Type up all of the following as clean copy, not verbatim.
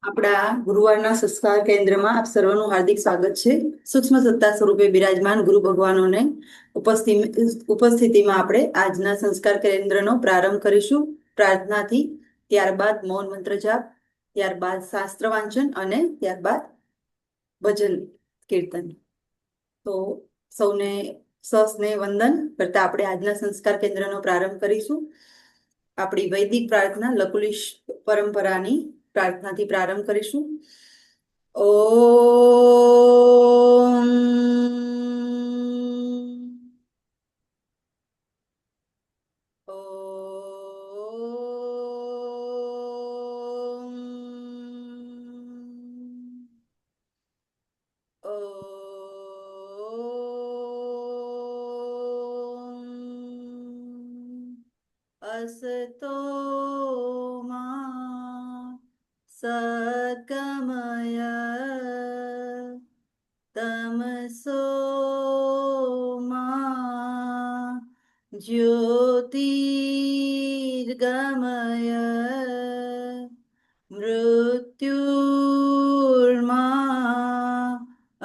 આપણા ગુરુવારના સંસ્કાર કેન્દ્રમાં આપ સર્વનું હાર્દિક સ્વાગત છે. સૂક્ષ્મ સત્તા સ્વરૂપે બિરાજમાન ગુરુ ભગવાનોને ઉપસ્થિતિમાં આપણે આજના સંસ્કાર કેન્દ્રનો પ્રારંભ કરીશું પ્રાર્થનાથી. ત્યારબાદ મૌન મંત્ર જાપ, ત્યારબાદ શાસ્ત્ર વાંચન અને ત્યારબાદ ભજન કીર્તન. તો સૌને સસ્નેહ વંદન કરતા આપણે આજના સંસ્કાર કેન્દ્રનો પ્રારંભ કરીશું. આપણી વૈદિક પ્રાર્થના લકુલિશ પરંપરાની પ્રાર્થનાથી પ્રારંભ કરીશું. ઓમ અસતો મા સદ્ગમય તમસો મા જ્યોતિર્ગમય મૃત્યુર્મા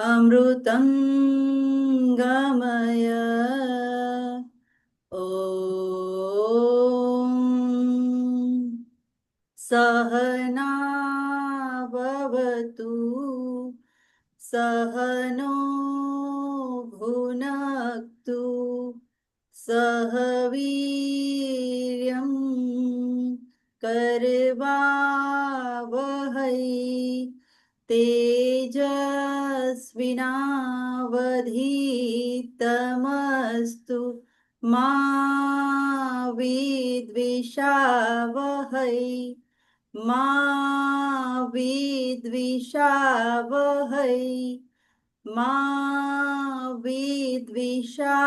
અમૃતં ગમય. ઓમ સહનાવવતુ સહનો ભુનક્તુ સહ વીર્યં કરવાવહૈ તેજસ્વિનાવધીતમસ્તુ મા વિદ્વિષાવહૈ મા વિદ્વિષાવહૈ મા વિદ્વિષાવહૈ.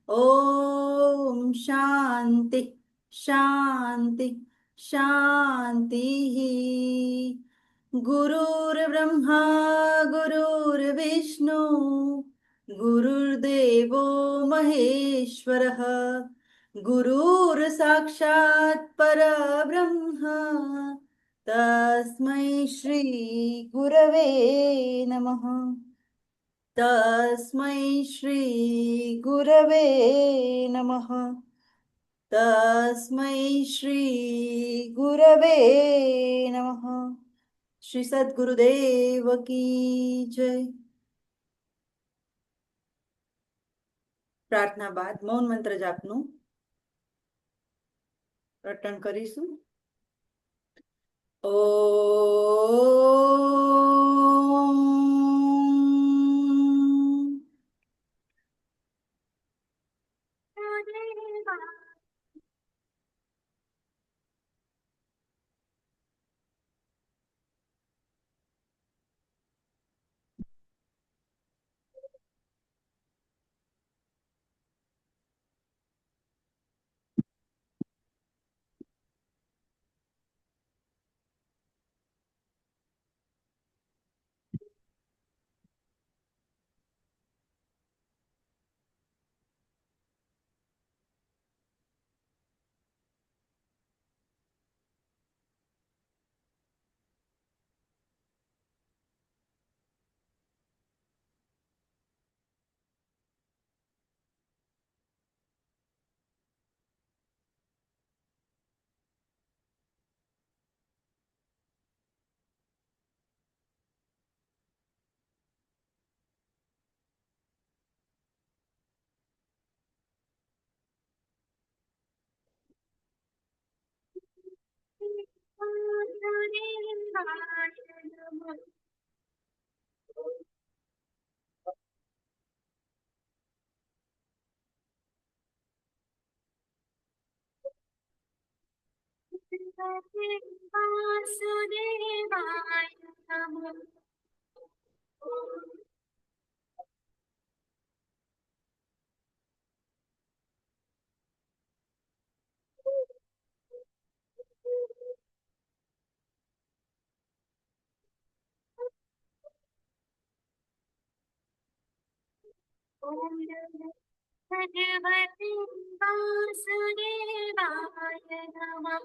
ઓમ શાંતિ શાંતિ શાંતિ. ગુરુર્બ્રહ્મા ગુરુર્વિષ્ણુ ગુરુર્દેવો મહેશ્વરઃ ગુરુર સાક્ષાત પરબ્રહ્મ તસ્मै શ્રી ગુરવે નમઃ. તસ્मै શ્રી ગુરવે નમઃ. તસ્मै શ્રી ગુરવે નમઃ. શ્રી સદ્ગુરુદેવ કી જય. પ્રાર્થના બાદ મૌન મંત્ર જાપનું રટણ કરીશું. ઓમ વાસુદેવાય નમઃ. ઓમ નમઃ ભગવતે વાસુદેવાય નમઃ.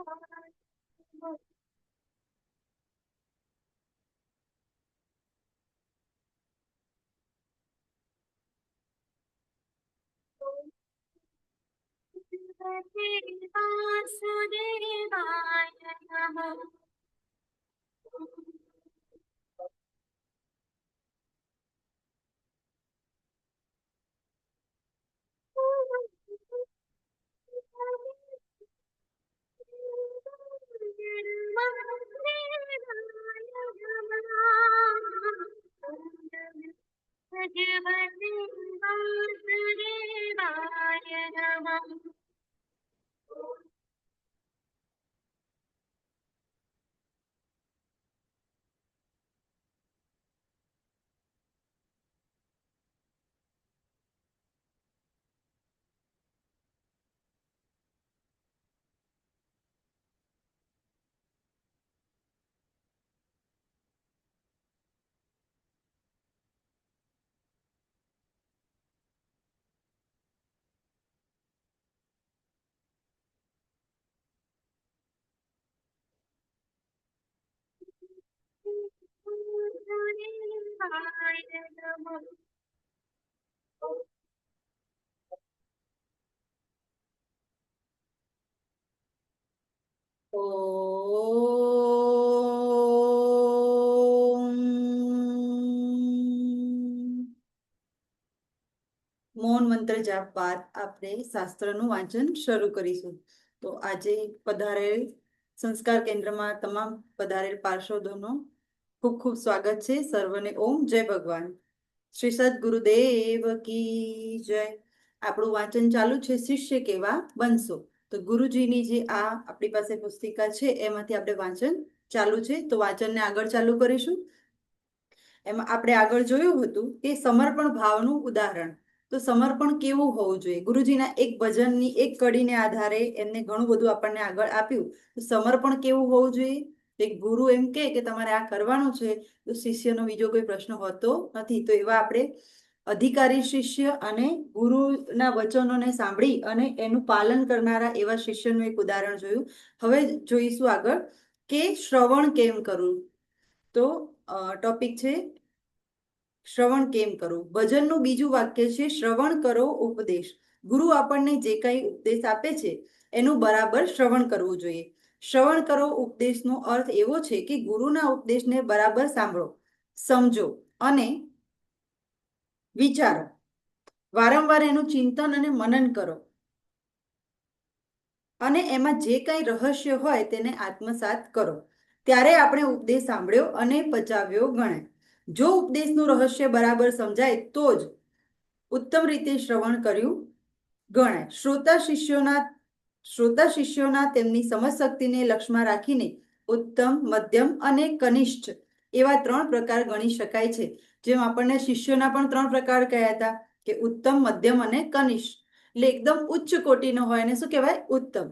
મૌન મંત્ર જાપ બાદ આપણે શાસ્ત્રનું વાંચન શરૂ કરીશું. તો આજે પધારેલ સંસ્કાર કેન્દ્રમાં તમામ પધારેલ પાર્ષદોનો ખૂબ ખૂબ સ્વાગત છે. સર્વને ઓમ જય ભગવાન. શ્રી સદગુરુદેવ કી જય. આપણું વાંચન ચાલુ છે, શિષ્ય કેવા બનશો. તો ગુરુજીની જે આ આપણી પાસે પુસ્તિકા છે એમાંથી આપણે વાંચન ચાલુ છે. તો વાંચનને આગળ ચાલુ કરીશું. એમાં આપણે આગળ જોયું હતું કે સમર્પણ ભાવનું ઉદાહરણ. તો સમર્પણ કેવું હોવું જોઈએ? ગુરુજીના એક ભજનની એક કડીને આધારે એમને ઘણું બધું આપણને આગળ આપ્યું. તો સમર્પણ કેવું હોવું જોઈએ? એક ગુરુ એમ કે તમારે આ કરવાનું છે, તો શિષ્યનો બીજો કોઈ પ્રશ્ન હોતો નથી. તો એવા આપણે અધિકારી શિષ્ય અને ગુરુના વચનોને સાંભળી અને એનું પાલન કરનારા એવા શિષ્યનું એક ઉદાહરણ જોયું. હવે જોઈશું આગળ કે શ્રવણ કેમ કરવું. તો ટોપિક છે શ્રવણ કેમ કરવું. ભજનનું બીજું વાક્ય છે શ્રવણ કરો ઉપદેશ. ગુરુ આપણને જે કંઈ ઉપદેશ આપે છે એનું બરાબર શ્રવણ કરવું જોઈએ. શ્રવણ કરો ઉપદેશનો અર્થ એવો છે કે ગુરુના ઉપદેશને બરાબર સાંભળો, સમજો અને વિચારો. વારંવાર એનું ચિંતન અને મનન કરો અને એમાં જે કંઈ રહસ્ય હોય તેને આત્મસાત કરો. ત્યારે આપણે ઉપદેશ સાંભળ્યો અને પચાવ્યો ગણાય. જો ઉપદેશનું રહસ્ય બરાબર સમજાય તો જ ઉત્તમ રીતે શ્રવણ કર્યું ગણાય. શ્રોતા શિષ્યોના તેમની સમજ શક્તિને લક્ષમાં રાખીને ઉત્તમ, મધ્યમ અને કનિષ્ઠ એવા 3 પ્રકાર ગણી શકાય છે. જેમ આપણને શિષ્યોના પણ 3 પ્રકાર કયા હતા કે ઉત્તમ, મધ્યમ અને કનિષ્ઠ. એટલે એકદમ ઉચ્ચ કોટીનો હોય એને શું કહેવાય? ઉત્તમ.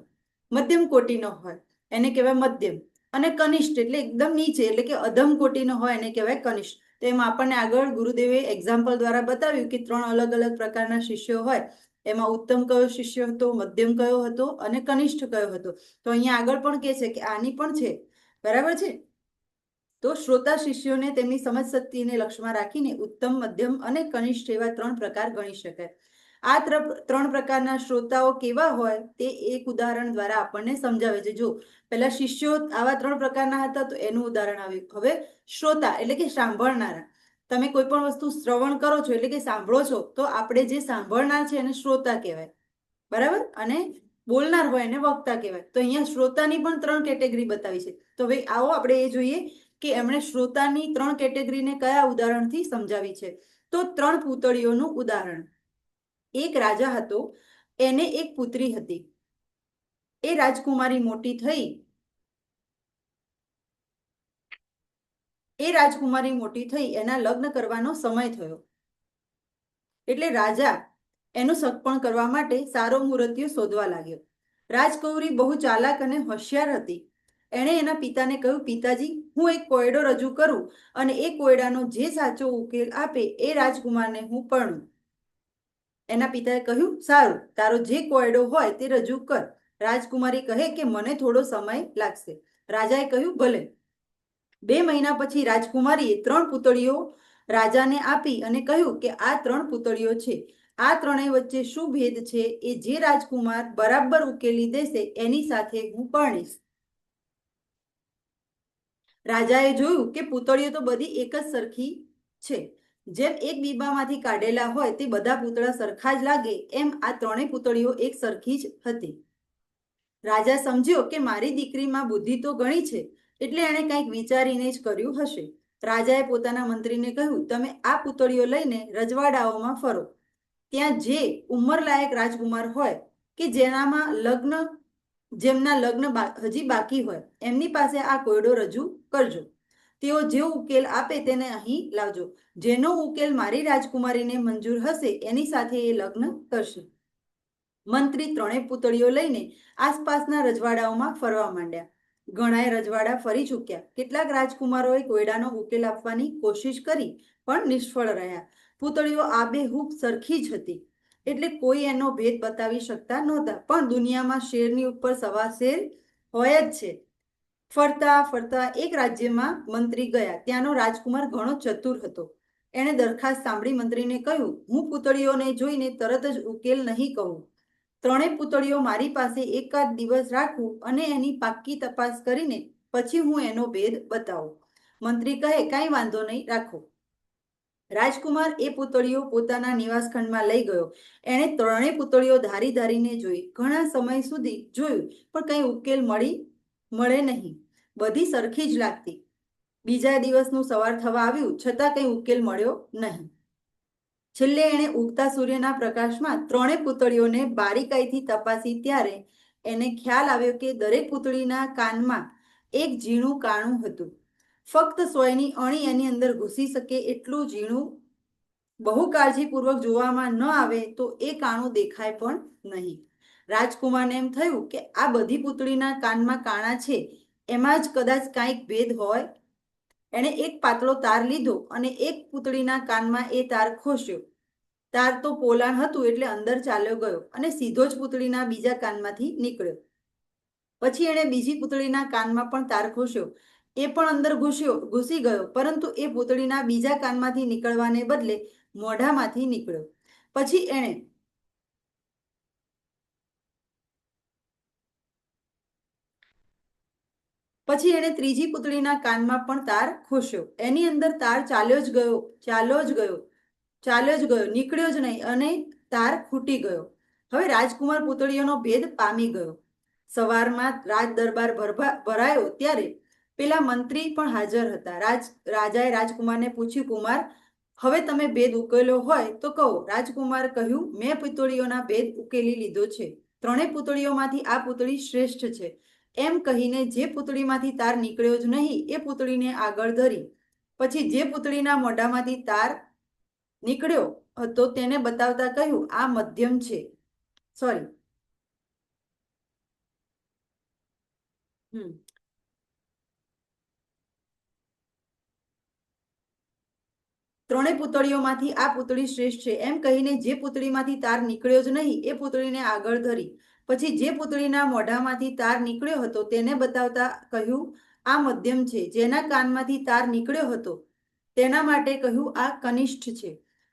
મધ્યમ કોટીનો હોય એને કહેવાય મધ્યમ. અને કનિષ્ઠ એટલે એકદમ નીચે એટલે કે અધમ કોટીનો હોય એને કહેવાય કનિષ્ઠ. તો એમાં આપણને આગળ ગુરુદેવે એક્ઝામ્પલ દ્વારા બતાવ્યું કે 3 અલગ અલગ પ્રકારના શિષ્યો હોય. એમાં ઉત્તમ કયો શિષ્ય હતો, મધ્યમ કયો હતો અને કનિષ્ઠ કયો હતો. તો અહીંયા આગળ પણ કહે છે કે આની પણ છે, બરાબર છે. તો શ્રોતા શિષ્યોને તેમની સમજ શક્તિને લક્ષ્યમાં રાખીને ઉત્તમ, મધ્યમ અને કનિષ્ઠ એવા 3 પ્રકાર ગણી શકાય. આ 3 પ્રકારના શ્રોતાઓ કેવા હોય તે એક ઉદાહરણ દ્વારા આપણને સમજાવે છે. જો પહેલા શિષ્યો આવા 3 પ્રકારના હતા તો એનું ઉદાહરણ આવ્યું. હવે શ્રોતા એટલે કે સાંભળનારા. તમે કોઈ પણ વસ્તુ શ્રવણ કરો છો એટલે કે સાંભળો છો, તો આપણે જે સાંભળનાર છે એને શ્રોતા કહેવાય, બરાબર. અને બોલનાર હોય એને વક્તા કહેવાય. તો અહીંયા શ્રોતાની પણ 3 કેટેગરી બતાવી છે. તો હવે આવો આપણે એ જોઈએ કે એમણે શ્રોતાની 3 કેટેગરીને કયા ઉદાહરણથી સમજાવી છે. તો 3 પૂતળીઓનું ઉદાહરણ. એક રાજા હતો, એને એક પુત્રી હતી. એ રાજકુમારી મોટી થઈ એના લગ્ન કરવાનો સમય થયો. એટલે રાજા એનું સગપણ કરવા માટે સારો મુહૂર્તિયો શોધવા લાગ્યો. રાજકુંવરી બહુ ચાલાક અને હોશિયાર હતી. એણે એના પિતાને કહ્યું, પિતાજી, હું એક કોયડો રજૂ કરું અને એ કોયડાનો જે સાચો ઉકેલ આપે એ રાજકુમારને હું પરણું. એના પિતાએ કહ્યું, સારું, તારો જે કોયડો હોય તે રજૂ કર. રાજકુમારી કહે કે મને થોડો સમય લાગશે. રાજાએ કહ્યું ભલે. 2 મહિના પછી રાજકુમારીએ 3 પૂતળીઓ રાજાને આપી અને કહ્યું કે આ 3 પૂતળીઓ છે. આ ત્રણેય વચ્ચે શું ભેદ છે એ જે રાજકુમાર બરાબર ઉકેલી દેશે એની સાથે હું પરણીશ. રાજાએ જોયું કે પૂતળીઓ તો બધી એક જ સરખી છે. જેમ એક બીબામાંથી કાઢેલા હોય તે બધા પૂતળા સરખા જ લાગે એમ આ ત્રણેય પૂતળીઓ એક સરખી જ હતી. રાજા સમજ્યો કે મારી દીકરીમાં બુદ્ધિ તો ઘણી છે એટલે એણે કંઈક વિચારીને જ કર્યું હશે. રાજાએ પોતાના મંત્રીને કહ્યું, તમે આ પૂતળીઓ લઈને રજવાડાઓમાં ફરો. ત્યાં જે ઉંમરલાયક રાજકુમાર હોય કે જેમના લગ્ન હજી બાકી હોય એમની પાસે આ કોયડો રજૂ કરજો. તેઓ જે ઉકેલ આપે તેને અહીં લાવજો. જેનો ઉકેલ મારી રાજકુમારીને મંજૂર હશે એની સાથે એ લગ્ન કરશે. મંત્રી 3 પૂતળીઓ લઈને આસપાસના રજવાડાઓમાં ફરવા માંડ્યા. ઘણાએ રજવાડા ફરી ચૂક્યા. કેટલાક રાજકુમારોએ કોયડાનો ઉકેલ આપવાની કોશિશ કરી પણ નિષ્ફળ રહ્યા. પૂતળીઓ આબેહૂબ સરખી જ હતી એટલે કોઈ એનો ભેદ બતાવી શકતા નહોતા. પણ દુનિયામાં શેરની ઉપર સવા શેર હોય જ છે. ફરતા ફરતા એક રાજ્યમાં મંત્રી ગયા. ત્યાંનો રાજકુમાર ઘણો ચતુર હતો. એણે દરખાસ્ત સાંભળી મંત્રીને કહ્યું, હું પૂતળીઓને જોઈને તરત જ ઉકેલ નહીં કહું. 3 પૂતળીઓ મારી પાસે એકાદ દિવસ રાખું અને એની પાક્કી તપાસ કરીને પછી હું એનો ભેદ બતાવું. મંત્રી કહે, કાંઈ વાંધો નહીં, રાખો. રાજકુમાર એ પૂતળીઓ પોતાના નિવાસખંડમાં લઈ ગયો. એણે 3 પૂતળીઓ ધારી ધારીને જોઈ. ઘણા સમય સુધી જોયું પણ કંઈ ઉકેલ મળે નહીં. બધી સરખી જ લાગતી. બીજા દિવસનું સવાર થવા આવ્યું છતાં કંઈ ઉકેલ મળ્યો નહીં. છેલ્લે એણે ઉગતા સૂર્યના પ્રકાશમાં 3 પૂતળીઓને બારીકાઈથી તપાસી ત્યારે એને ખ્યાલ આવ્યો કે દરેક પૂતળીના કાનમાં એક ઝીણું કાણું હતું. ફક્ત સોયની અણી એની અંદર ઘૂસી શકે એટલું ઝીણું. બહુ કાળજીપૂર્વક જોવામાં ન આવે તો એ કાણું દેખાય પણ નહીં. રાજકુમારને એમ થયું કે આ બધી પૂતળીના કાનમાં કાણા છે, એમાં જ કદાચ કાંઈક ભેદ હોય. એણે એક પાતળો તાર લીધો અને એક પૂતળીના કાનમાં એ તાર ખોસ્યો. તાર તો પોલાણ હતું એટલે અંદર ચાલ્યો ગયો અને સીધો જ પૂતળીના બીજા કાનમાંથી નીકળ્યો. પછી એણે બીજી પૂતળીના કાનમાં પણ તાર ખોસ્યો. એ પણ અંદર ઘૂસી ગયો, પરંતુ એ પૂતળીના બીજા કાનમાંથી નીકળવાને બદલે મોઢામાંથી નીકળ્યો. પછી એણે ત્રીજી પૂતળીના કાનમાં પણ તાર ખોસ્યો. એની અંદર તાર ચાલ્યો જ ગયો, નીકળ્યો જ નહીં અને તાર ખૂટી ગયો. હવે રાજકુમાર પૂતળીઓનો ભેદ પામી ગયો. સવારમાં રાજ દરબાર ભરાયો ત્યારે પેલા મંત્રી પણ હાજર હતા. રાજાએ રાજકુમારને પૂછ્યું, કુમાર, હવે તમે ભેદ ઉકેલ્યો હોય તો કહો. રાજકુમાર કહ્યું, મેં પૂતળીઓના ભેદ ઉકેલી લીધો છે. 3 પૂતળીઓમાંથી આ પૂતળી શ્રેષ્ઠ છે. એમ કહીને જે પૂતળીમાંથી તાર નીકળ્યો જ નહીં એ પૂતળીને આગળ ધરી. પછી જે પૂતળીના મોઢામાંથી તાર નીકળ્યો હતો તેને બતાવતા કહ્યું, આ મધ્યમ છે. 3 પૂતળીઓમાંથી આ પૂતળી શ્રેષ્ઠ છે. એમ કહીને જે પૂતળીમાંથી તાર નીકળ્યો જ નહીં એ પૂતળીને આગળ ધરી. પછી જે પૂતળીના મોઢામાંથી તાર નીકળ્યો હતો તેને બતાવતા કહ્યું, આ મધ્યમ છે. જેના કાનમાંથી તાર નીકળ્યો હતો તેના માટે કહ્યું, આ કનિષ્ઠ છે.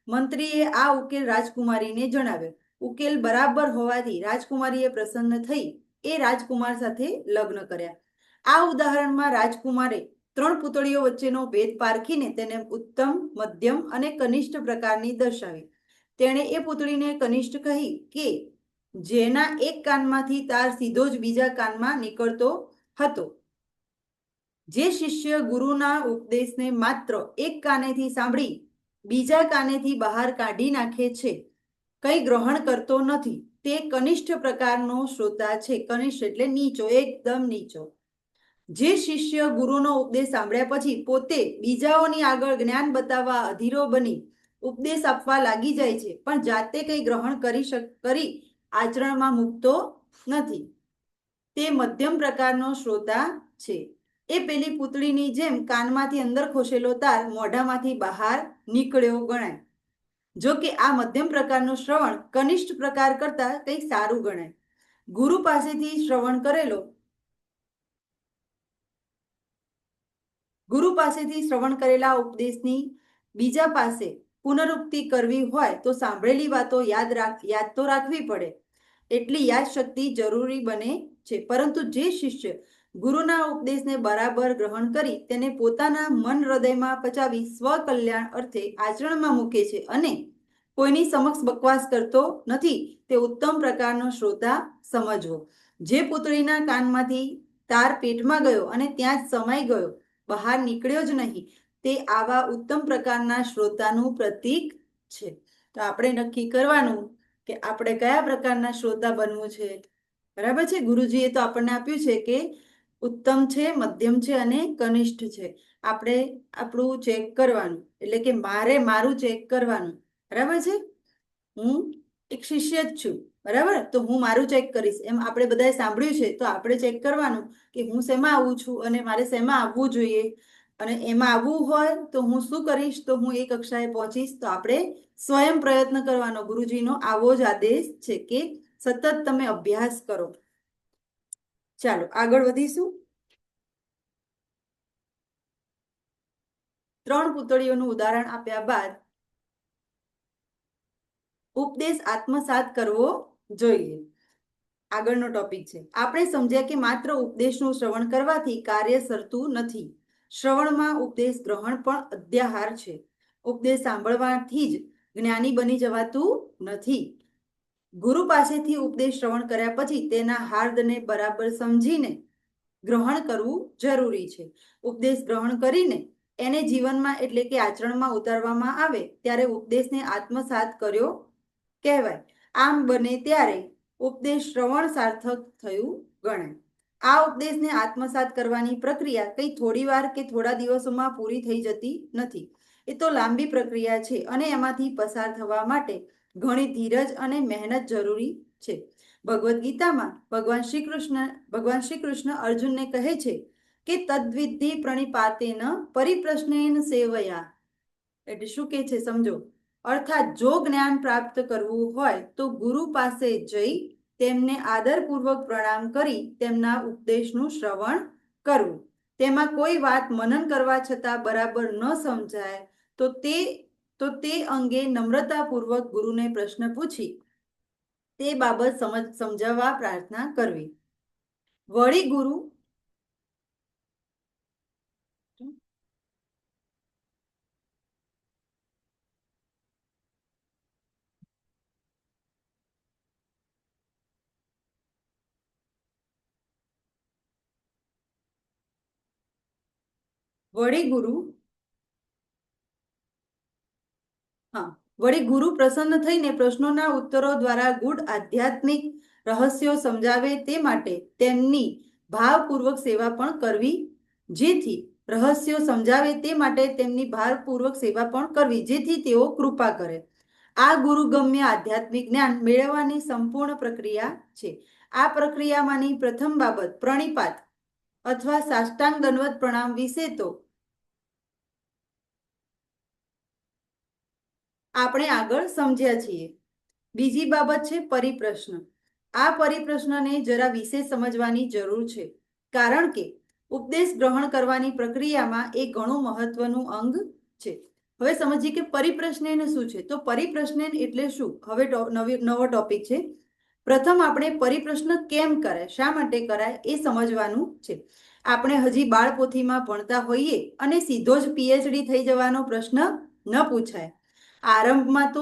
મંત્રીએ આ ઉકેલ રાજકુમારીને જણાવ્યો. ઉકેલ બરાબર હોવાથી રાજકુમારીએ પ્રસન્ન થઈ એ રાજકુમાર સાથે લગ્ન કર્યા. આ ઉદાહરણમાં રાજકુમારે 3 પૂતળીઓ વચ્ચેનો ભેદ પારખીને તેને ઉત્તમ, મધ્યમ અને કનિષ્ઠ પ્રકારની દર્શાવી. તેણે એ પૂતળીને કનિષ્ઠ કહી કે જેના એક કાનમાંથી તાર સીધો જ બીજા કાનમાં નીકળતો હતો. જે શિષ્ય ગુરુના ઉપદેશને માત્ર એક કાનેથી સાંભળી બીજા કાનેથી બહાર કાઢી નાખે છે, કંઈ ગ્રહણ કરતો નથી, તે કનિષ્ઠ પ્રકારનો શ્રોતા છે. કનિષ્ઠ એટલે નીચો, એકદમ નીચો. જે શિષ્ય ગુરુનો ઉપદેશ સાંભળ્યા પછી પોતે બીજાઓની આગળ જ્ઞાન બતાવવા અધીરો બની ઉપદેશ આપવા લાગી જાય છે પણ જાતે કંઈ ગ્રહણ કરી આચરણમાં મૂકતો નથી, તે મધ્યમ પ્રકારનો શ્રોતા છે. એ પેલી પૂતળીની જેમ કાનમાંથી અંદર ખોસેલો તાર મોઢામાંથી બહાર નીકળ્યો ગણાય. જો કે આ મધ્યમ પ્રકારનું શ્રવણ કનિષ્ઠ પ્રકાર કરતાં કંઈક સારું ગણાય. ગુરુ પાસેથી શ્રવણ કરેલો ગુરુ પાસેથી શ્રવણ કરેલા ઉપદેશની બીજા પાસે પુનરુક્તિ કરવી હોય તો સાંભળેલી વાતો યાદ તો રાખવી પડે, એટલી યાદશક્તિ જરૂરી બને છે. પરંતુ જે શિષ્ય ગુરુના ઉપદેશને બરાબર ગ્રહણ કરી તેને પોતાના મન હૃદયમાં પચાવી સ્વકલ્યાણ અર્થે આચરણમાં મૂકે છે અને કોઈની સમક્ષ બકવાસ કરતો નથી, તે ઉત્તમ પ્રકારનો શ્રોતા સમજવો. જે પૂતળીના કાનમાંથી તાર પેટમાં ગયો અને ત્યાં જ સમાઈ ગયો, બહાર નીકળ્યો જ નહીં, તે આવા ઉત્તમ પ્રકારના શ્રોતાનું પ્રતીક છે. તો આપણે નક્કી કરવાનું કે આપણે કયા પ્રકારના શ્રોતા બનવું છે. બરાબર છે. ગુરુજીએ તો આપણને આપ્યું છે કે ઉત્તમ છે, મધ્યમ છે અને કનિષ્ઠ છે. આપણે આપણું ચેક કરવાનું, એટલે કે મારું ચેક કરવાનું. બરાબર છે. હું એક શિષ્ય જ છું, બરાબર, તો હું મારું ચેક કરીશ. એમ આપણે બધાએ સાંભળ્યું છે, તો આપણે ચેક કરવાનું કે હું શેમાં આવું છું અને મારે શેમાં આવવું જોઈએ. અને એમાં આવવું હોય તો હું શું કરીશ, તો હું એ કક્ષાએ પહોંચીશ. તો આપણે સ્વયં પ્રયત્ન કરવાનો. ગુરુજીનો આવો જ આદેશ છે કે સતત તમે અભ્યાસ કરો. ચાલો આગળ વધીશું. 3 પૂતળીઓનું ઉદાહરણ આપ્યા બાદ ઉપદેશ આત્મસાત કરવો જોઈએ. આગળનો ટોપિક છે. આપણે સમજ્યા કે માત્ર ઉપદેશનું શ્રવણ કરવાથી કાર્ય સરતું નથી. શ્રવણમાં ઉપદેશ ગ્રહણ પણ અધ્યાહાર છે. ઉપદેશ સાંભળવાથી જ જ્ઞાની બની જવાતું નથી. ગુરુ પાસેથી ઉપદેશ શ્રવણ કર્યા પછી તેના હાર્દને બરાબર સમજીને ગ્રહણ કરવું જરૂરી છે. ઉપદેશ ગ્રહણ કરીને એને જીવનમાં એટલે કે આચરણમાં ઉતારવામાં આવે ત્યારે ઉપદેશને આત્મસાત કર્યો કહેવાય. આમ બને ત્યારે ઉપદેશ શ્રવણ સાર્થક થયું ગણાય. આ ઉપદેશને આત્મસાત કરવાની પ્રક્રિયા કંઈ થોડી વાર કે થોડા દિવસોમાં પૂરી થઈ જતી નથી. એ તો લાંબી પ્રક્રિયા છે અને એમાંથી પસાર થવા માટે ઘણી ધીરજ અને મહેનત જરૂરી છે. ભગવદ્ ગીતામાં ભગવાન શ્રી કૃષ્ણ અર્જુનને કહે છે કે તદ્વિધિ પ્રણિપાતેન પરિપ્રશ્નેન સેવયા. એટલે શું કહે છે સમજો. અર્થાત જો જ્ઞાન પ્રાપ્ત કરવું હોય તો ગુરુ પાસે જઈ તેમને આદરપૂર્વક પ્રણામ કરી તેમના ઉપદેશનું શ્રવણ કરવું. તેમાં કોઈ વાત મનન કરવા છતાં બરાબર ન સમજાય તો તે અંગે નમ્રતાપૂર્વક ગુરુને પ્રશ્ન પૂછી તે બાબત સમજાવવા પ્રાર્થના કરવી. વળી ગુરુ વળી ગુરુ પ્રસન્ન થઈને પ્રશ્નોના ઉત્તરો દ્વારા ગૂઢ આધ્યાત્મિક રહસ્યો સમજાવે તે માટે તેમની ભાવપૂર્વક સેવા પણ કરવી, જેથી તેઓ કૃપા કરે. આ ગુરુગમ્ય આધ્યાત્મિક જ્ઞાન મેળવવાની સંપૂર્ણ પ્રક્રિયા છે. આ પ્રક્રિયામાંની પ્રથમ બાબત પ્રણિપાત અથવા સાષ્ટાંગ દંડવત પ્રણામ વિશે તો આપણે આગળ સમજ્યા છીએ. બીજી બાબત છે પરિપ્રશ્ન. આ પરિપ્રશ્નને જરા વિશેષ સમજવાની જરૂર છે, કારણ કે ઉપદેશ ગ્રહણ કરવાની પ્રક્રિયામાં એ ઘણું મહત્વનું અંગ છે. હવે સમજીએ કે પરિપ્રશ્નેન શું છે. તો પરિપ્રશ્નેન એટલે શું? હવે નવો ટોપિક છે. પ્રથમ આપણે પરિપ્રશ્ન કેમ કરાય, શા માટે કરાય એ સમજવાનું છે. આપણે હજી બાળપોથીમાં ભણતા હોઈએ અને સીધો જ પીએચડી થઈ જવાનો પ્રશ્ન ન પૂછાય. આરંભમાં તો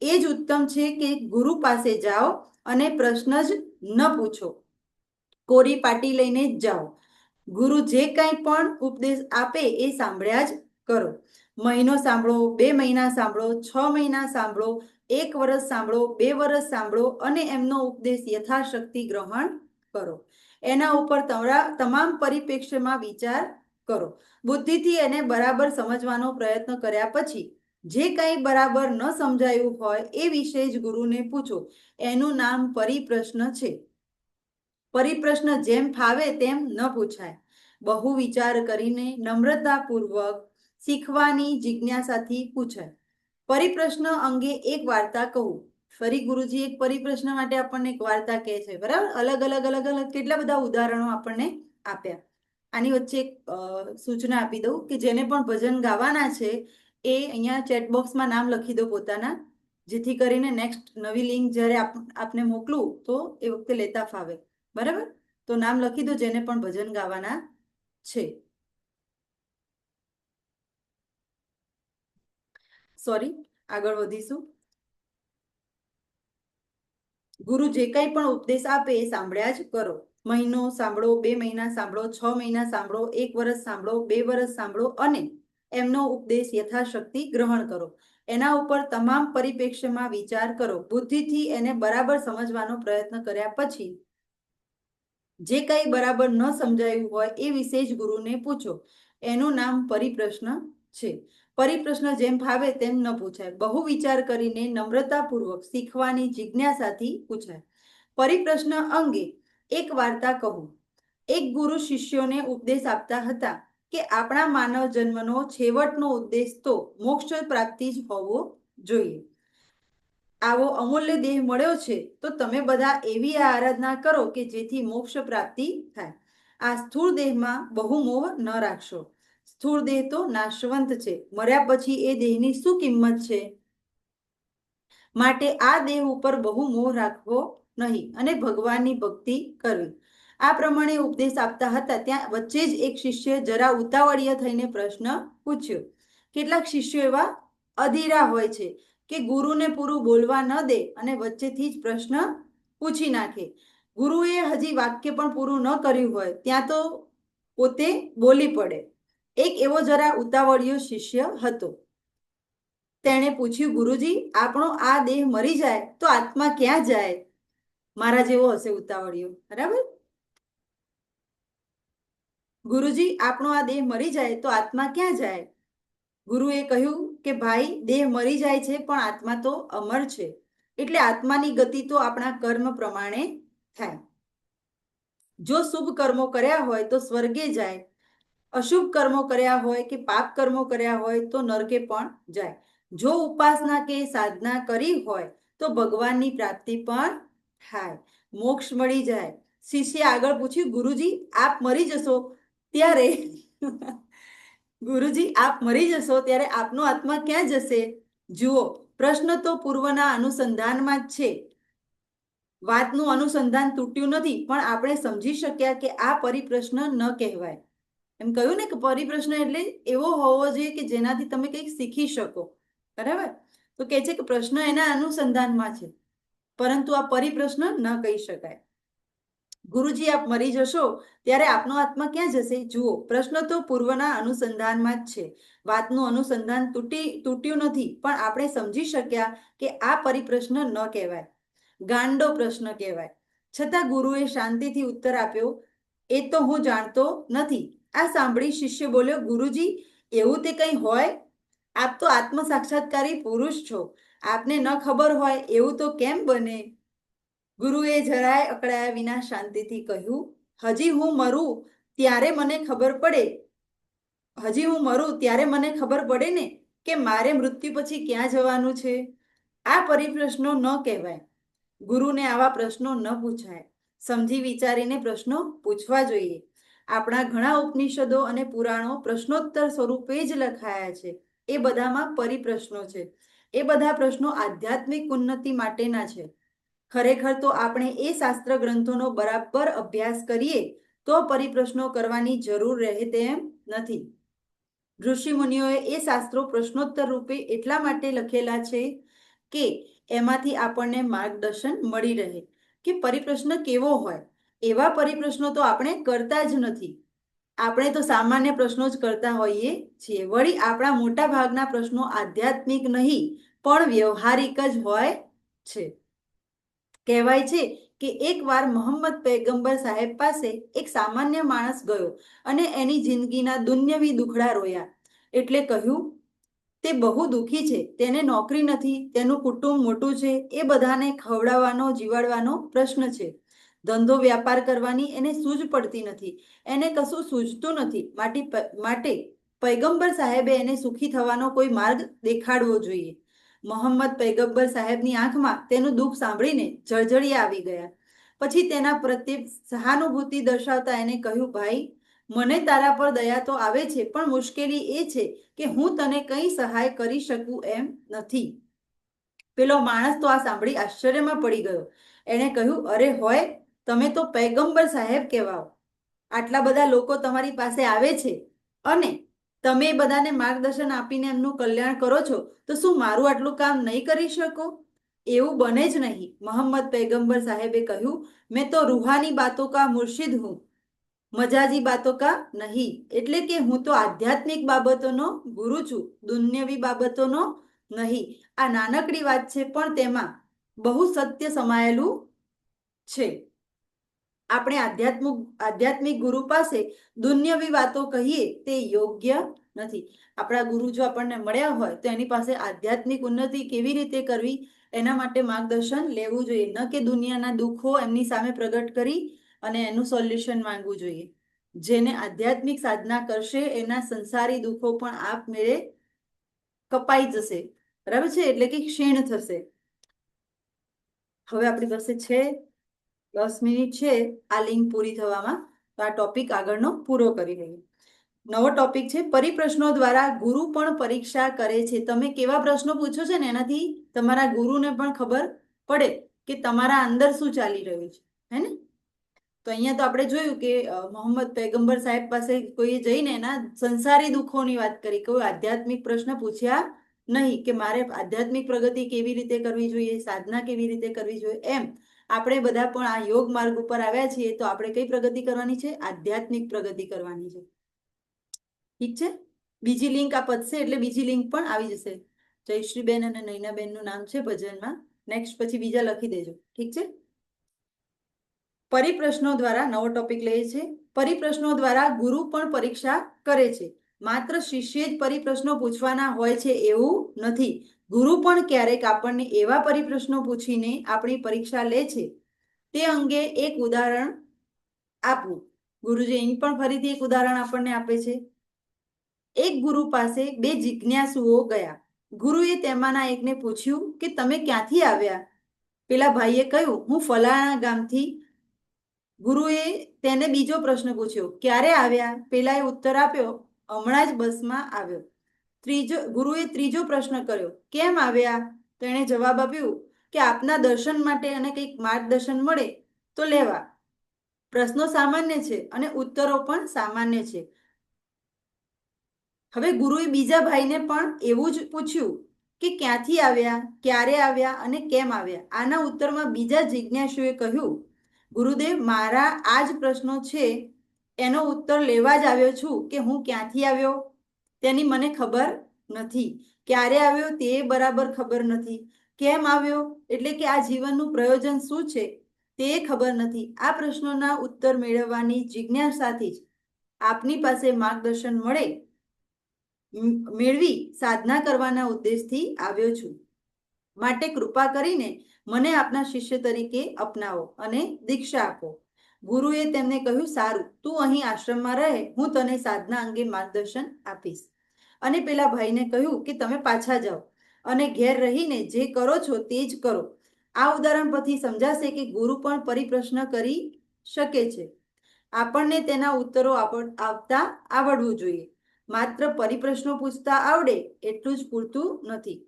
એ જ ઉત્તમ છે કે ગુરુ પાસે જાઓ અને પ્રશ્ન જ ન પૂછો, કોરી પાટી લઈને જ જાઓ. ગુરુ જે કંઈ પણ ઉપદેશ આપે એ સાંભળ્યા જ કરો. મહિનો સાંભળો, 2 મહિના સાંભળો, 6 મહિના સાંભળો, 1 વર્ષ સાંભળો, 2 વર્ષ સાંભળો અને એમનો ઉપદેશ યથાશક્તિ ગ્રહણ કરો. એના ઉપર તમામ પરિપ્રેક્ષ્યમાં વિચાર કરો. બુદ્ધિથી એને બરાબર સમજવાનો પ્રયત્ન કર્યા પછી જે કંઈ બરાબર ન સમજાયું હોય એ વિશે જ ગુરુને પૂછો. એનું નામ પરિપ્રશ્ન છે. પરિપ્રશ્ન જેમ ફાવે તેમ ન પૂછાય. બહુ વિચાર કરીને નમ્રતાપૂર્વક શીખવાની જિજ્ઞાસાથી પૂછાય. પરિપ્રશ્ન અંગે એક વાર્તા કહું. ફરી ગુરુજી એક પરિપ્રશ્ન માટે આપણને એક વાર્તા કહે છે, બરાબર? અલગ અલગ અલગ અલગ કેટલા બધા ઉદાહરણો આપણને આપ્યા. આની વચ્ચે એક સૂચના આપી દઉં કે જેને પણ ભજન ગાવાના છે એ અહીંયા ચેટ બોક્સમાં નામ લખી દો પોતાના, જેથી કરીને નેક્સ્ટ નવી લિંક જ્યારે આપને મોકલું તો એ વખતે લેતા ફાવે, બરાબર? તો નામ લખી દો જેને પણ ભજન ગાવાના છે. સોરી, આગળ વધીશું. ગુરુ જે કંઈ પણ ઉપદેશ આપે એ સાંભળ્યા જ કરો. મહિનો સાંભળો, 2 મહિના સાંભળો, 6 મહિના સાંભળો, 1 વર્ષ સાંભળો, 2 વર્ષ સાંભળો અને એમનો ઉપદેશ યથાશક્તિ ગ્રહણ કરો. એના ઉપર તમામ પરિપ્રેક્ષ્યમાં વિચાર કરો. બુદ્ધિથી એને બરાબર સમજવાનો પ્રયત્ન કર્યા પછી જે કંઈ બરાબર ન સમજાયું હોય એ વિશે જ ગુરુને પૂછો. એનું નામ પરિપ્રશ્ન છે. પરિપ્રશ્ન જેમ ફાવે તેમ ન પૂછાય. બહુ વિચાર કરીને નમ્રતાપૂર્વક શીખવાની જિજ્ઞાસાથી પૂછાય. પરિપ્રશ્ન અંગે એક વાર્તા કહું. એક ગુરુ શિષ્યોને ઉપદેશ આપતા હતા કે આપણા માનવ જન્મનો છેવટનો ઉદ્દેશ તો મોક્ષ પ્રાપ્તિ જ હોવો જોઈએ. આવો અમૂલ્ય દેહ મળ્યો છે તો તમે બધા એવી આરાધના કરો કે જેથી મોક્ષ પ્રાપ્તિ થાય. આ સ્થૂળ દેહમાં બહુ મોહ ન રાખશો. સ્થૂળ દેહ તો નાશવંત છે. મર્યા પછી એ દેહની શું કિંમત છે? માટે આ દેહ ઉપર બહુ મોહ રાખવો નહીં અને ભગવાનની ભક્તિ કરવી. આ પ્રમાણે ઉપદેશ આપતા હતા ત્યાં વચ્ચે જ એક શિષ્ય જરા ઉતાવળિયા થઈને પ્રશ્ન પૂછ્યો. કેટલાક શિષ્યો એવા અધીરા હોય છે કે ગુરુને પૂરું બોલવા ન દે અને વચ્ચેથી જ પ્રશ્ન પૂછી નાખે. ગુરુએ હજી વાક્ય પણ પૂરું ન કર્યું હોય ત્યાં તો પોતે બોલી પડે. એક એવો જરા ઉતાવળિયો શિષ્ય હતો. તેણે પૂછ્યું, ગુરુજી, આપણો આ દેહ મરી જાય તો આત્મા ક્યાં જાય? મારા જેવો હશે ઉતાવળિયો, બરાબર? ગુરુજી, આપણો આ દેહ મરી જાય તો આત્મા ક્યાં જાય? ગુરુએ કહ્યું કે ભાઈ, દેહ મરી જાય છે પણ આત્મા તો અમર છે. એટલે આત્માની ગતિ તો આપણા કર્મ પ્રમાણે થાય. જો શુભ કર્મો કર્યા હોય તો સ્વર્ગે જાય, અશુભ કર્મો કર્યા હોય કે પાપ કર્મો કર્યા હોય તો નરકે પણ જાય. જો ઉપાસના કે સાધના કરી હોય તો ભગવાનની પ્રાપ્તિ પણ થાય, મોક્ષ મળી જાય. શિષ્ય આગળ પૂછ્યું, ગુરુજી, આપ મરી જશો ત્યારે ગુરુજી, આપ મરી જશો ત્યારે આપનો આત્મા ક્યાં જશે? જુઓ, પ્રશ્ન તો પૂર્વના અનુસંધાનમાં જ છે. વાતનું અનુસંધાન તૂટ્યું નથી, પણ આપણે સમજી શક્યા કે આ પરિપ્રશ્ન ન કહેવાય. એમ કહ્યું ને કે પરિપ્રશ્ન એટલે એવો હોવો જોઈએ કે જેનાથી તમે કંઈક શીખી શકો, બરાબર? તો કહે છે કે પ્રશ્ન એના અનુસંધાનમાં છે, પરંતુ આ પરિપ્રશ્ન ન કહી શકાય. ગુરુજી, આપ મરી જશો ત્યારે આપનો આત્મા ક્યાં જશે? જુઓ, પ્રશ્ન તો પૂર્વના અનુસંધાનમાં જ છે. વાતનું અનુસંધાન તૂટ્યું નથી, પણ આપણે સમજી શક્યા કે આ પરિપ્રશ્ન ન કહેવાય, ગાંડો પ્રશ્ન કહેવાય. છતાં ગુરુએ શાંતિથી ઉત્તર આપ્યો, એ તો હું જાણતો નથી. આ સાંભળી શિષ્ય બોલ્યો, ગુરુજી, એવું તે કંઈ હોય? આપ તો આત્મ સાક્ષાત્કારી પુરુષ છો. આપને ન ખબર હોય એવું તો કેમ બને? ગુરુએ જરાય અકળાયા વિના શાંતિથી કહ્યું, હજી હું મરું ત્યારે મને ખબર પડે ને કે મારે મૃત્યુ પછી ક્યાં જવાનું છે. આ પરિપ્રશ્નો ન કહેવાય. ગુરુને આવા પ્રશ્નો ન પૂછાય. સમજી વિચારીને પ્રશ્નો પૂછવા જોઈએ. આપણા ઘણા ઉપનિષદો અને પુરાણો પ્રશ્નોત્તર સ્વરૂપે જ લખાયા છે. એ બધામાં પરિપ્રશ્નો છે. એ બધા પ્રશ્નો આધ્યાત્મિક ઉન્નતિ માટેના છે. ખરેખર તો આપણે એ શાસ્ત્ર ગ્રંથોનો બરાબર અભ્યાસ કરીએ તો પરિપ્રશ્નો કરવાની જરૂર રહે તેમ નથી. ઋષિ મુનિઓએ એ શાસ્ત્રો પ્રશ્નોત્તર રૂપે એટલા માટે લખેલા છે કે એમાંથી આપણને માર્ગદર્શન મળી રહે કે પરિપ્રશ્ન કેવો હોય. એવા પરિપ્રશ્નો તો આપણે કરતા જ નથી. આપણે તો સામાન્ય પ્રશ્નો જ કરતા હોઈએ છીએ. વળી આપણા મોટા ભાગના પ્રશ્નો આધ્યાત્મિક નહીં પણ વ્યવહારિક જ હોય છે. કહેવાય છે કે એકવાર મોહમ્મદ પૈગંબર સાહેબ પાસે એક સામાન્ય માણસ ગયો અને એની જિંદગીના દુન્યવી દુખડા રોયા. એટલે કહ્યું, તે બહુ દુઃખી છે, તેને નોકરી નથી, તેનું કુટુંબ મોટું છે, એ બધાને ખવડાવવાનો જીવાડવાનો પ્રશ્ન છે. ધંધો વ્યાપાર કરવાની એને સૂઝ પડતી નથી, એને કશું સૂઝતું નથી. માટે પૈગંબર સાહેબે એને સુખી થવાનો કોઈ માર્ગ દેખાડવો જોઈએ. મોહમ્મદ પૈગંબર સાહેબની આંખમાં તેનું દુઃખ સાંભળીને જળજળિયા આવી ગયા. પછી તેના પ્રત્યે સહાનુભૂતિ દર્શાવતા એને કહ્યું, ભાઈ, મને તારા પર દયા તો આવે છે, પણ મુશ્કેલી એ છે કે હું તને કંઈ સહાય કરી શકું એમ નથી. પેલો માણસ તો આ સાંભળી આશ્ચર્યમાં પડી ગયો. એણે કહ્યું, અરે હોય, તમે તો પૈગંબર સાહેબ કહેવાઓ. આટલા બધા લોકો તમારી પાસે આવે છે અને તમે બધાને માર્ગદર્શન આપીને એમનું કલ્યાણ કરો છો, તો શું મારું આટલું કામ નહીં કરી શકો? એવું બને જ નહીં. મોહમ્મદ પૈગંબર સાહેબે કહ્યું, મેં તો રૂહાની બાતો કા મુર્શિદ હું, મજાજી બાતો કા નહીં. એટલે કે હું તો આધ્યાત્મિક બાબતોનો ગુરુ છું, દુન્યવી બાબતોનો નહીં. આ નાનકડી વાત છે, પણ તેમાં બહુ સત્ય સમાયેલું છે. આપણે આધ્યાત્મિક ગુરુ પાસે દુન્યવી વાતો કહીએ તે યોગ્ય નથી. આપણા ગુરુ જો આપણને મળ્યા હોય તો એની પાસે આધ્યાત્મિક ઉન્નતિ કેવી રીતે કરવી એના માટે માર્ગદર્શન લેવું જોઈએ, ન કે દુનિયાના દુઃખો એમની સામે પ્રગટ કરી અને એનું સોલ્યુશન માંગવું જોઈએ. જેને આધ્યાત્મિક સાધના કરશે એના સંસારી દુઃખો પણ આપમેળે કપાઈ જશે. બરાબર છે? એટલે કે ક્ષીણ થશે. હવે આપણી પાસે છે 10 મિનિટ છે આ લિંક પૂરી થવામાં, તો આ ટોપિક આગળનો પૂરો કરી લઈએ. નવો ટોપિક છે પરિપ્રશ્નો દ્વારા ગુરુ પણ પરીક્ષા કરે છે. તમે કેવા પ્રશ્નો પૂછો છો ને એનાથી તમારા ગુરુને પણ ખબર પડે કે તમારા અંદર શું ચાલી રહ્યું છે, હે ને? તો અહીંયા તો આપણે જોયું કે મોહમ્મદ પૈગંબર સાહેબ પાસે કોઈ જઈને એના સંસારી દુઃખોની વાત કરી, કોઈ આધ્યાત્મિક પ્રશ્ન પૂછ્યા નહીં કે મારે આધ્યાત્મિક પ્રગતિ કેવી રીતે કરવી જોઈએ, સાધના કેવી રીતે કરવી જોઈએ. એમ આપણે બધા પણ આ યોગ માર્ગ ઉપર આવ્યા છીએ તો આપણે કઈ પ્રગતિ કરવાની છે? આધ્યાત્મિક પ્રગતિ કરવાની છે. ઠીક છે? બીજી લિંક આ પતશે એટલે બીજી લિંક પણ આવી જશે. જયશ્રીબેન અને નૈનાબેનનું નામ છે ભજનમાં. નેક્સ્ટ પછી બીજા લખી દેજો. ઠીક છે? પરિપ્રશ્નો દ્વારા નવો ટોપિક લઈએ છે. પરિપ્રશ્નો દ્વારા ગુરુ પણ પરીક્ષા કરે છે. માત્ર શિષ્ય જ પરિપ્રશ્નો પૂછવાના હોય છે એવું નથી. ગુરુ પણ ક્યારેક આપણને એવા પરિપ્રશ્નો પૂછીને આપણી પરીક્ષા લે છે. તે અંગે એક ઉદાહરણ આપવું. ગુરુજી અહીં પણ ફરીથી એક ઉદાહરણ આપણને આપે છે. એક ગુરુ પાસે 2 જિજ્ઞાસુઓ ગયા. ગુરુએ તેમાંના એકને પૂછ્યું કે તમે ક્યાંથી આવ્યા? પેલા ભાઈએ કહ્યું, હું ફલાણા ગામથી. ગુરુએ તેને બીજો પ્રશ્ન પૂછ્યો, ક્યારે આવ્યા? પેલાએ ઉત્તર આપ્યો, હમણાં જ બસમાં આવ્યો. ગુરુએ ત્રીજો પ્રશ્ન કર્યો, કેમ આવ્યા? તેણે જવાબ આપ્યો કે આપના દર્શન માટે અને કંઈક માર્ગદર્શન મળે તો લેવા. પ્રશ્નો સામાન્ય છે અને ઉત્તરો પણ સામાન્ય છે. હવે ગુરુએ બીજા ભાઈને પણ એવું જ પૂછ્યું કે ક્યાંથી આવ્યા, ક્યારે આવ્યા અને કેમ આવ્યા. આના ઉત્તરમાં બીજા જિજ્ઞાસુએ કહ્યું, ગુરુદેવ, મારા આ જ પ્રશ્નો છે, એનો ઉત્તર લેવા જ આવ્યો છું કે હું ક્યાંથી આવ્યો તેની મને ખબર નથી, ક્યારે આવ્યો તે બરાબર ખબર નથી, કેમ આવ્યો એટલે કે આ જીવનનું પ્રયોજન શું છે તે ખબર નથી. આ પ્રશ્નોના ઉત્તર મેળવવાની જિજ્ઞાસાથી જ આપની પાસે માર્ગદર્શન મેળવી સાધના કરવાના ઉદ્દેશથી આવ્યો છું. માટે કૃપા કરીને મને આપના શિષ્ય તરીકે અપનાવો અને દીક્ષા આપો. ગુરુએ તેમને કહ્યું, સારું, તું અહીં આશ્રમમાં રહે, હું તને સાધના અંગે માર્ગદર્શન આપીશ. અને પેલા ભાઈને કહ્યું કે તમે પાછા જાઓ અને ઘેર રહીને જે કરો છો તે જ કરો. આ ઉદાહરણ પરથી સમજાશે કે ગુરુ પણ પરિપ્રશ્ન કરી શકે છે. આપણને તેના ઉત્તરો આપતા આવડવું જોઈએ. માત્ર પરિપ્રશ્નો પૂછતા આવડે એટલું જ પૂરતું નથી.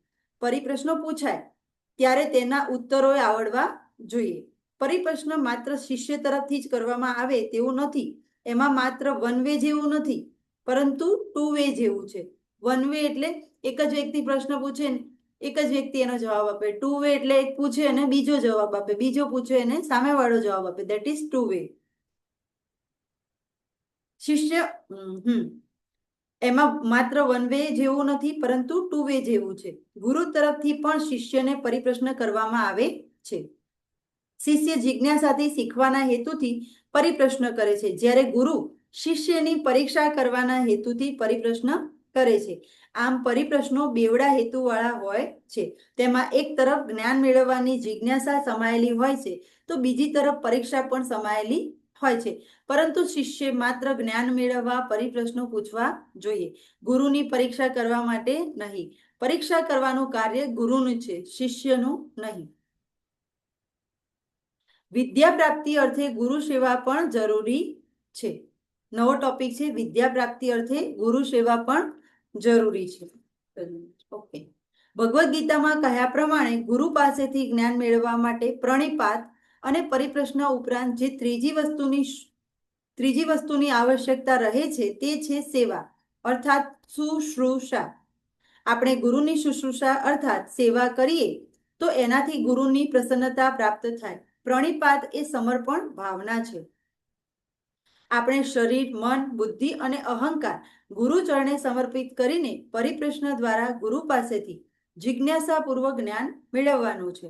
પરિપ્રશ્નો પૂછાય ત્યારે તેના ઉત્તરો આવડવા જોઈએ. પરિપ્રશ્ન માત્ર શિષ્ય તરફથી જ કરવામાં આવે તેવું નથી. એમાં માત્ર 1 વે જેવું નથી, પરંતુ 2 વે જેવું છે. 1 વે એટલે એક જ વ્યક્તિ પ્રશ્ન પૂછે, એક જ વ્યક્તિ એનો જવાબ આપે. 2 વે એટલે એક પૂછે અને બીજો જવાબ આપે, બીજો પૂછે અને સામેવાળો જવાબ આપે. That is 2 way. શિષ્ય એમાં માત્ર 1 વે જેવું નથી, પરંતુ 2 વે જેવું છે. ગુરુ તરફથી પણ શિષ્યને પરિપ્રશ્ન કરવામાં આવે છે. શિષ્ય જિજ્ઞાસાથી શીખવાના હેતુથી પરિપ્રશ્ન કરે છે, જ્યારે ગુરુ શિષ્યની પરીક્ષા કરવાના હેતુથી પરિપ્રશ્ન કરે છે. આમ પરિપ્રશ્નો બેવડા હેતુવાળા હોય છે. તેમાં એક તરફ જ્ઞાન મેળવવાની જિજ્ઞાસા સમાયેલી હોય છે તો બીજી તરફ પરીક્ષા પણ સમાયેલી હોય છે. પરંતુ શિષ્ય માત્ર જ્ઞાન મેળવવા પરિપ્રશ્નો પૂછવા જોઈએ, ગુરુની પરીક્ષા કરવા માટે નહીં. પરીક્ષા કરવાનું કાર્ય ગુરુનું છે, શિષ્યનું નહીં. વિદ્યા પ્રાપ્તિ અર્થે ગુરુ સેવા પણ જરૂરી છે. નવો ટોપિક છે, વિદ્યા પ્રાપ્તિ અર્થે ગુરુ સેવા પણ જરૂરી છે. ઓકે. ભગવદ્ ગીતામાં કહ્યા પ્રમાણે ગુરુ પાસેથી જ્ઞાન મેળવવા માટે પ્રણિપાત અને પરિપ્રશ્ન ઉપરાંત જે ત્રીજી વસ્તુની આવશ્યકતા રહે છે તે છે સેવા અર્થાત શુશ્રૂષા. આપણે ગુરુની શુશ્રૂષા અર્થાત સેવા કરીએ તો એનાથી ગુરુની પ્રસન્નતા પ્રાપ્ત થાય. પ્રણિપાત એ સમર્પણ ભાવના છે. આપણે શરીર, મન, બુદ્ધિ અને અહંકાર ગુરુ ચરણે સમર્પિત કરીને પરિપ્રશ્ન દ્વારા ગુરુ પાસેથી જિજ્ઞાસાપૂર્વક જ્ઞાન મેળવવાનું છે.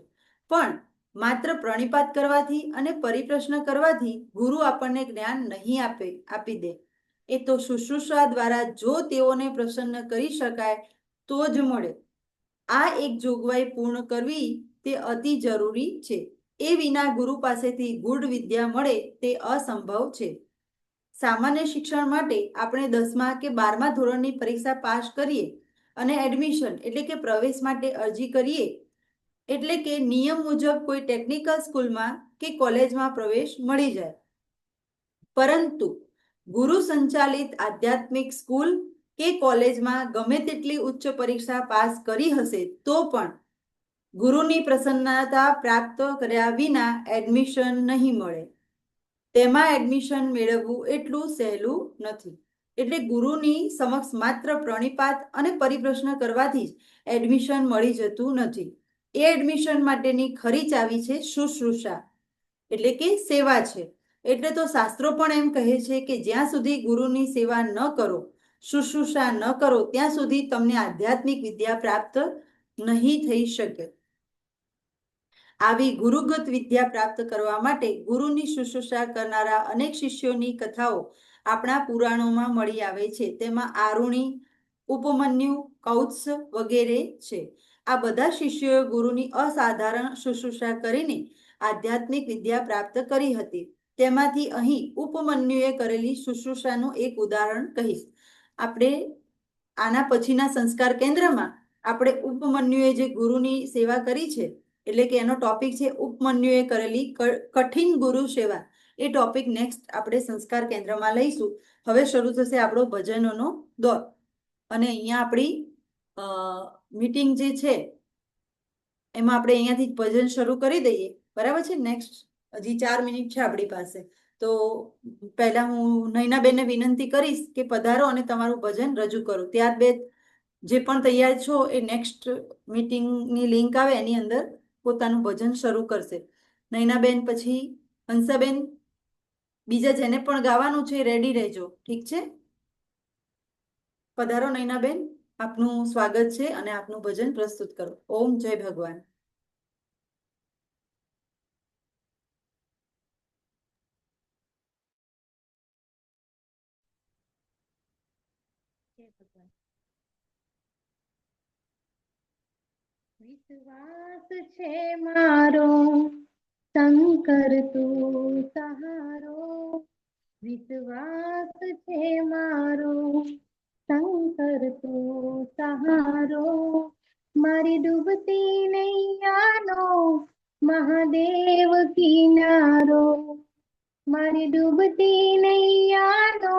પણ માત્ર પ્રણિપાત કરવાથી અને પરિપ્રશ્ન કરવાથી ગુરુ આપણને જ્ઞાન નહીં આપી દે. એ તો શુશ્રૂષા દ્વારા જો તેઓને પ્રસન્ન કરી શકાય તો જ મળે. આ એક જોગવાઈ પૂર્ણ કરવી તે અતિ જરૂરી છે. એ વિના ગુરુ પાસેથી ગૂઢ વિદ્યા મળે તે અસંભવ છે. સામાન્ય શિક્ષણ માટે આપણે 10મા કે 12મા ધોરણની પરીક્ષા પાસ કરીએ અને એડમિશન એટલે કે પ્રવેશ માટે અરજી કરીએ એટલે કે નિયમ મુજબ કોઈ ટેકનિકલ સ્કૂલમાં કે કોલેજમાં પ્રવેશ મળી જાય. પરંતુ ગુરુ સંચાલિત આધ્યાત્મિક સ્કૂલ કે કોલેજમાં ગમે તેટલી ઉચ્ચ પરીક્ષા પાસ કરી હશે તો પણ ગુરુની પ્રસન્નતા પ્રાપ્ત કર્યા વિના એડમિશન નહીં મળે. તેમાં એડમિશન મેળવવું એટલું સહેલું નથી. એટલે ગુરુની સમક્ષ માત્ર પ્રણિપાત અને પરિપ્રશ્ન કરવાથી જ એડમિશન મળી જતું નથી. એ એડમિશન માટેની ખરી ચાવી છે શુશ્રૂષા એટલે કે સેવા છે. એટલે તો શાસ્ત્રો પણ એમ કહે છે કે જ્યાં સુધી ગુરુની સેવા ન કરો, શુશ્રૂષા ન કરો ત્યાં સુધી તમને આધ્યાત્મિક વિદ્યા પ્રાપ્ત નહીં થઈ શકે. આવી ગુરુગત વિદ્યા પ્રાપ્ત કરવા માટે ગુરુની શુશ્રૂષા કરનારા અનેક શિષ્યોની કથાઓ આપણા પુરાણોમાં મળી આવે છે. તેમાં આરુણી, ઉપમન્યુ, કૌત્સ વગેરે છે. આ બધા શિષ્યોએ ગુરુની અસાધારણ શુશ્રૂષા કરીને આધ્યાત્મિક વિદ્યા પ્રાપ્ત કરી હતી. તેમાંથી અહીં ઉપમન્યુએ કરેલી શુશ્રૂષાનું એક ઉદાહરણ કહીશ. આપણે આના પછીના સંસ્કાર કેન્દ્રમાં આપણે ઉપમન્યુએ જે ગુરુની સેવા કરી છે એટલે કે એનો ટોપિક છે ઉપમન્યુએ કરેલી કઠિન ગુરુ સેવા. એ ટોપિક નેક્સ્ટ આપણે સંસ્કાર કેન્દ્રમાં લઈશું. હવે શરૂ થશે આપણો ભજનોનો દોર અને અહીંયા આપણી મીટિંગ જે છે એમાં આપણે અહીંયાથી ભજન શરૂ કરી દઈએ. બરાબર છે. નેક્સ્ટ હજી 4 મિનિટ છે આપણી પાસે. તો પહેલા હું નયનાબેનને વિનંતી કરીશ કે પધારો અને તમારું ભજન રજૂ કરો. ત્યારબાદ જે પણ તૈયાર છો એ નેક્સ્ટ મીટિંગની લિંક આવે એની અંદર પોતાનું ભજન શરૂ કરશે. નયનાબેન પછી હંસાબેન, બીજા જેને પણ ગાવાનું છે રેડી રહેજો. ઠીક છે. પધારો નયનાબેન, આપનું સ્વાગત છે અને આપનું ભજન પ્રસ્તુત કરો. ઓમ જય ભગવાન. વિશ્વાસ છે મારો શંકર તું સહારો, વિશ્વાસ છે મારો શંકર તું સહારો, મારી ડૂબતી નૈયાનો મહાદેવ કિનારો, મારી ડૂબતી નૈયાનો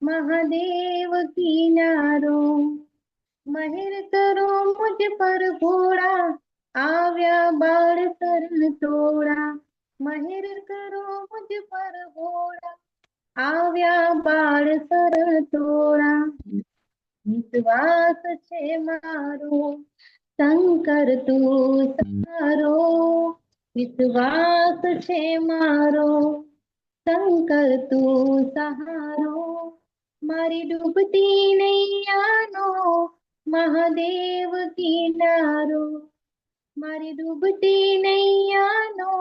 મહાદેવ કિનારો, મહેર કરો મુझ પર ભોળા આવ્યા બાળ શરણ તોડા, મહેર કરો મુझ પર ભોળા આવ્યા બાળ શરણ તોડા, વિશ્વાસ છે મારો શંકર તું સહારો, વિશ્વાસ છે મારો શંકર તું સહારો, મારી ડૂબતી નૈયાનો મહાદેવ કિનારો, મારી ડૂબતી નૈયાનો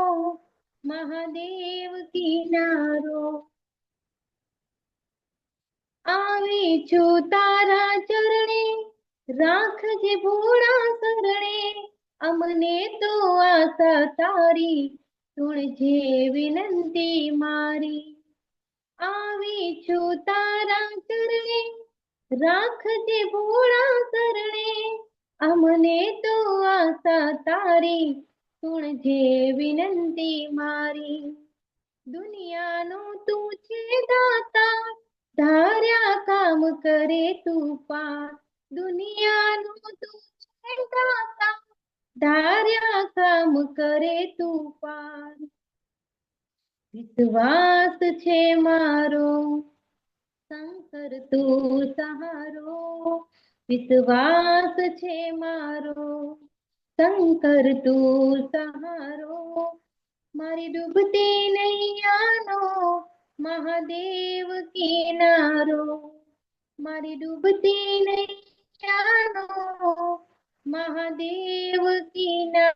મહાદેવ કિનારો, આવી છું તારા ચરણે રાખજે ભોળા શરણે, અમને તો આશા તારી સુણજે વિનંતી મારી, આવી છું તારા ચરણે રાખજે ભોળા શરણે, અમને તો આશા તારી સુણજે વિનંતી મારી. દુનિયાનું તું છે દાતા, ધાર્યા કામ કરે તું પાર. દુનિયાનું તું છે દાતા, ધાર્યા કામ કરે તું પાર. વિશ્વાસ છે મારો, શંકર તું સહારો. વિશ્વાસ છે મારો, શંકર તું સહારો. મારી ડૂબતી નૈયાનો મહાદેવ કિનારો. મારી ડૂબતી નૈયાનો મહાદેવ કિનારો.